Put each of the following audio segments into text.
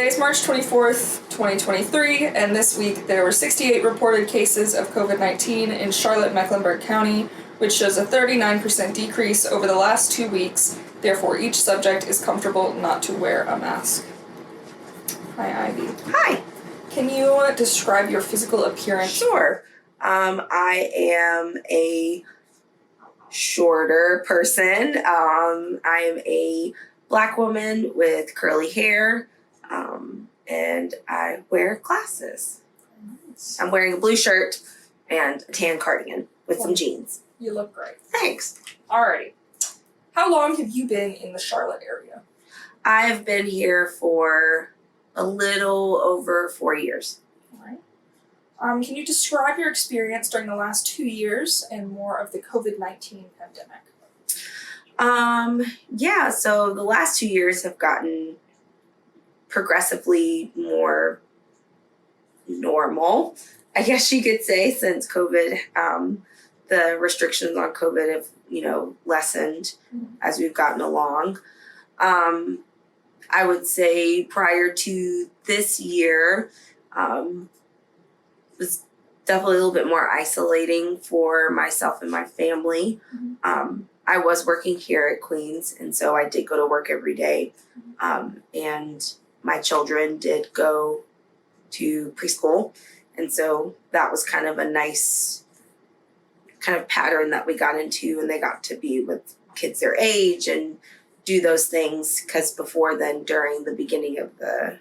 Today is March 24th, 2023, and this week there were 68 reported cases of COVID-19 in Charlotte-Mecklenburg County, which shows a 39% decrease over the last 2 weeks. Therefore, each subject is comfortable not to wear a mask. Hi, Ivy. Hi. Can you describe your physical appearance? Sure. I am a shorter person. I am a Black woman with curly hair, and I wear glasses. Nice. I'm wearing a blue shirt and a tan cardigan with some jeans. You look great. Thanks. Alrighty. How long have you been in the Charlotte area? I've been here for a little over 4 years. Alright. Can you describe your experience during the last 2 years and more of the COVID-19 pandemic? Yeah, so the last 2 years have gotten progressively more normal, I guess you could say, since COVID. The restrictions on COVID have, lessened as we've gotten along. I would say prior to this year, was definitely a little bit more isolating for myself and my family. I was working here at Queens, and so I did go to work every day. And my children did go to preschool, and so that was kind of a nice kind of pattern that we got into, and they got to be with kids their age and do those things, because before then, during the beginning of the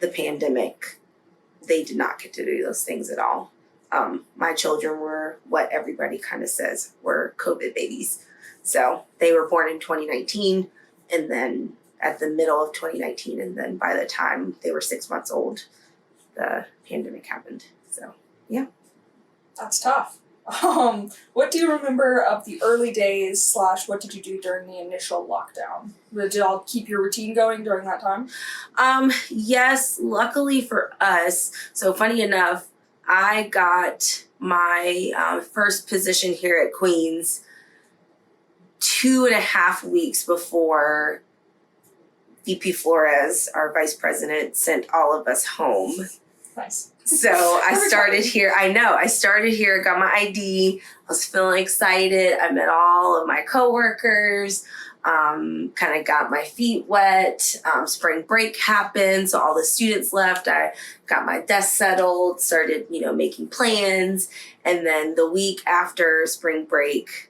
pandemic, they did not get to do those things at all. My children were what everybody kind of says were COVID babies. So they were born in 2019, and then at the middle of 2019, and then by the time they were 6 months old, the pandemic happened. So, yeah. That's tough. What do you remember of the early days / what did you do during the initial lockdown? Did y'all keep your routine going during that time? Yes, luckily for us. So funny enough, I got my first position here at Queens 2.5 weeks before VP Flores, our vice president, sent all of us home. Nice. So I started here. I started here, got my ID. I was feeling excited. I met all of my coworkers, kind of got my feet wet. Spring break happened, so all the students left. I got my desk settled, started, making plans. And then the week after spring break,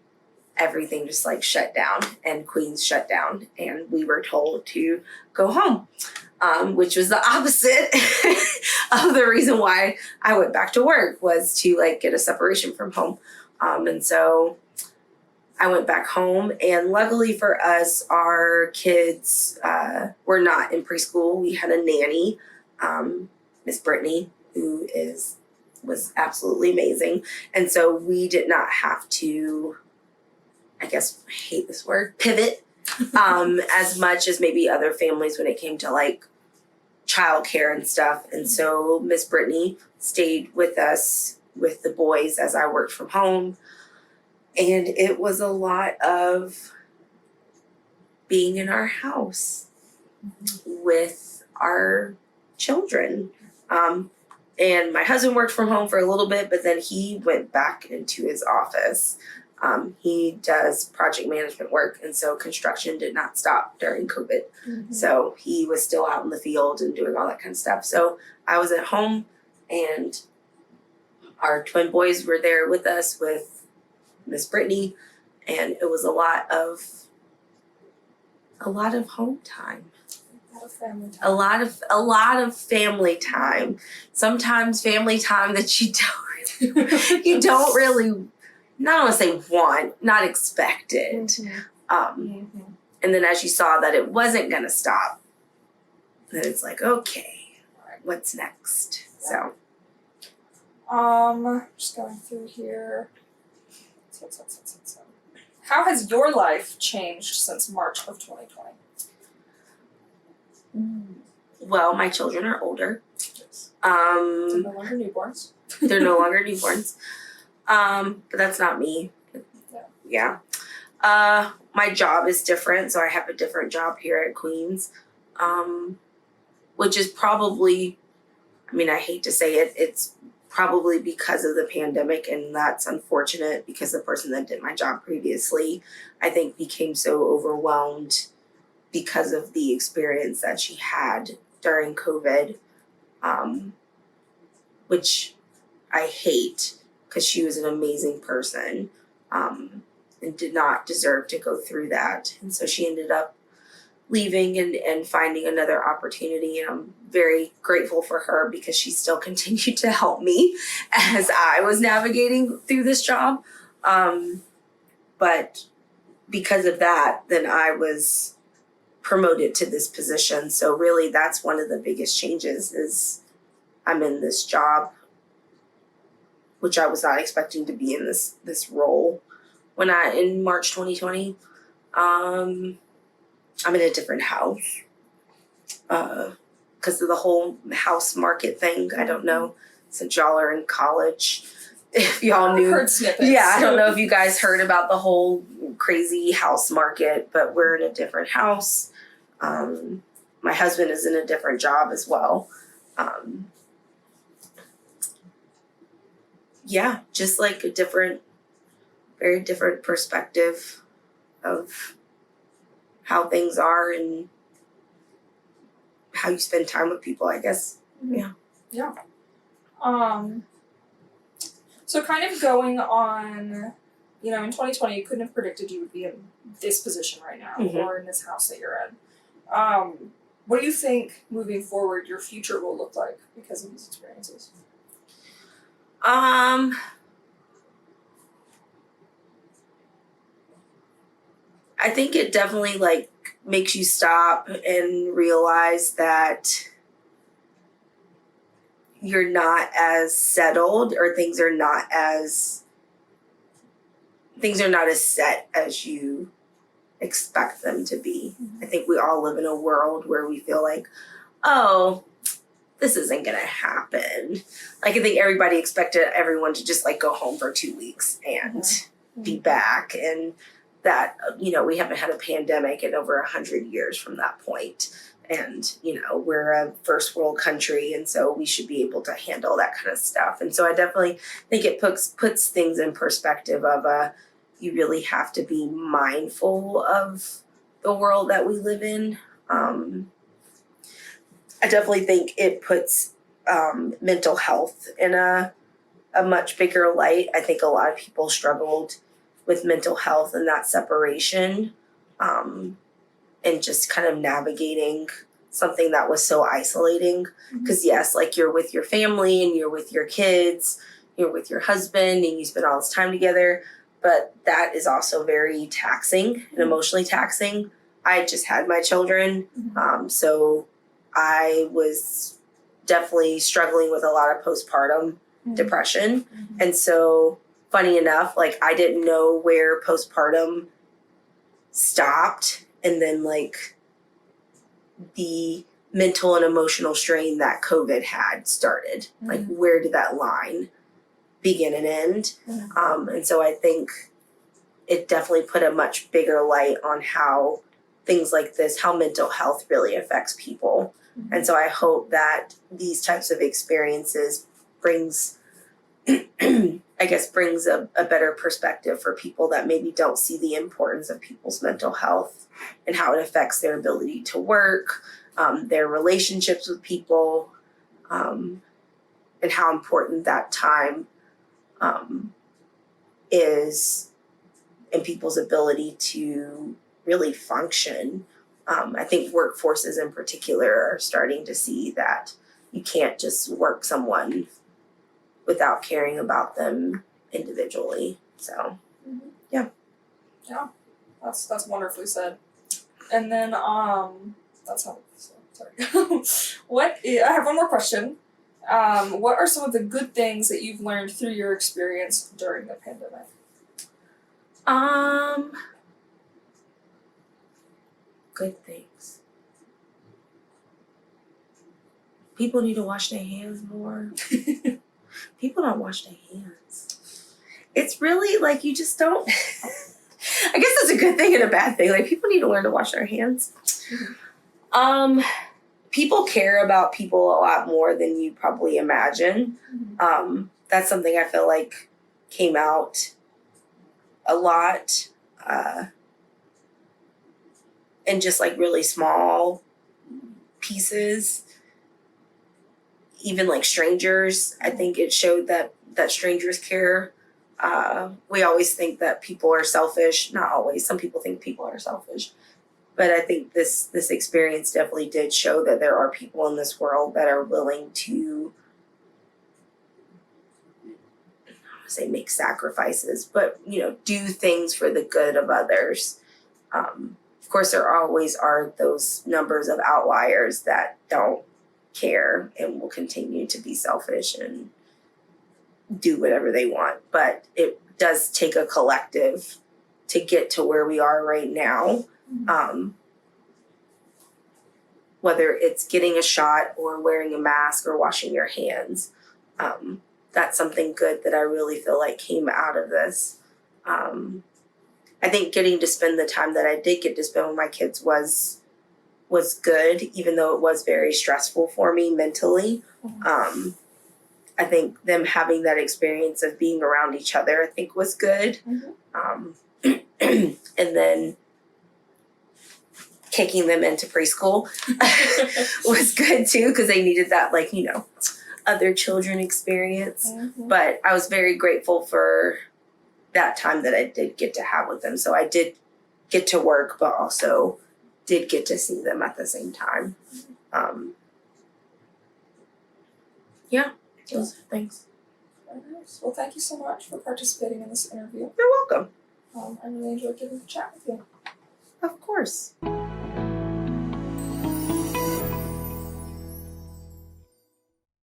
everything just shut down, and Queens shut down, and we were told to go home. Which was the opposite of the reason why I went back to work, was to get a separation from home. And so I went back home, and luckily for us, our kids were not in preschool. We had a nanny, Miss Brittany, who was absolutely amazing. And so we did not have to, I guess, I hate this word, pivot as much as maybe other families when it came to childcare and stuff. And so Miss Brittany stayed with us with the boys as I worked from home. And it was a lot of being in our house with our children. And my husband worked from home for a little bit, but then he went back into his office. He does project management work, and so construction did not stop during COVID. So he was still out in the field and doing all that kind of stuff. So I was at home, and our twin boys were there with us with Miss Brittany, and it was a lot of home time. A lot of family time. Sometimes family time that you don't really not want to say want, not expected. And then as you saw that it wasn't going to stop, then it's okay, what's next? Yeah. So. Just going through here. How has your life changed since March of 2020? Well, my children are older. They're no longer newborns. They're no longer newborns. But that's not me. Yeah. My job is different, so I have a different job here at Queens. which is probably, I mean, I hate to say it, it's probably because of the pandemic, and that's unfortunate because the person that did my job previously, I think, became so overwhelmed because of the experience that she had during COVID, which I hate because she was an amazing person, and did not deserve to go through that. And so she ended up leaving and finding another opportunity. And I'm very grateful for her because she still continued to help me as I was navigating through this job. But because of that, then I was promoted to this position. So really that's one of the biggest changes is I'm in this job, which I was not expecting to be in this role in March 2020. I'm in a different house because of the whole house market thing. I don't know, since y'all are in college, if y'all knew. Heard snippets. Yeah, I don't know if you guys heard about the whole crazy house market, but we're in a different house. My husband is in a different job as well. Yeah, just like a very different perspective of how things are and how you spend time with people, I guess. Yeah. So kind of going on, in 2020, you couldn't have predicted you would be in this position right now or in this house that you're in. What do you think moving forward your future will look like because of these experiences? I think it definitely makes you stop and realize that you're not as settled, or things are not as set as you expect them to be. I think we all live in a world where we feel like, oh, this isn't gonna happen. I think everybody expected everyone to just go home for 2 weeks and be back, and that we haven't had a pandemic in over 100 years from that point. And we're a first world country, and so we should be able to handle that kind of stuff. And so I definitely think it puts things in perspective of you really have to be mindful of the world that we live in. I definitely think it puts mental health in a much bigger light. I think a lot of people struggled with mental health and that separation, and just kind of navigating something that was so isolating. Because yes, you're with your family and you're with your kids, you're with your husband, and you spend all this time together, but that is also very taxing and emotionally taxing. I just had my children, so I was definitely struggling with a lot of postpartum depression. And so, funny enough, I didn't know where postpartum stopped, and then the mental and emotional strain that COVID had started. Where did that line begin and end? And so I think it definitely put a much bigger light on how things like this, how mental health really affects people. And so I hope that these types of experiences brings a better perspective for people that maybe don't see the importance of people's mental health and how it affects their ability to work, their relationships with people, and how important that time is in people's ability to really function. I think workforces in particular are starting to see that you can't just work someone without caring about them individually. So, yeah, that's wonderfully said. And then that's how. Sorry. I have one more question. What are some of the good things that you've learned through your experience during the pandemic? Good things. People need to wash their hands more. People don't wash their hands. It's really you just don't. I guess that's a good thing and a bad thing. People need to learn to wash their hands. people care about people a lot more than you probably imagine. That's something I feel like came out a lot, in just like really small pieces. Even like strangers, I think it showed that strangers care. We always think that people are selfish. Not always. Some people think people are selfish. But I think this experience definitely did show that there are people in this world that are willing to, I don't say make sacrifices, but do things for the good of others. Of course, there always are those numbers of outliers that don't care and will continue to be selfish and do whatever they want. But it does take a collective to get to where we are right now. Whether it's getting a shot or wearing a mask or washing your hands, that's something good that I really feel like came out of this. I think getting to spend the time that I did get to spend with my kids was good, even though it was very stressful for me mentally. I think them having that experience of being around each other, I think, was good. And then kicking them into preschool was good too, because they needed that, like, other children experience. But I was very grateful for that time that I did get to have with them. So I did get to work, but also did get to see them at the same time. Yeah, those are things. Very nice. Well, thank you so much for participating in this interview. You're welcome. I really enjoyed getting to chat with you. Of course.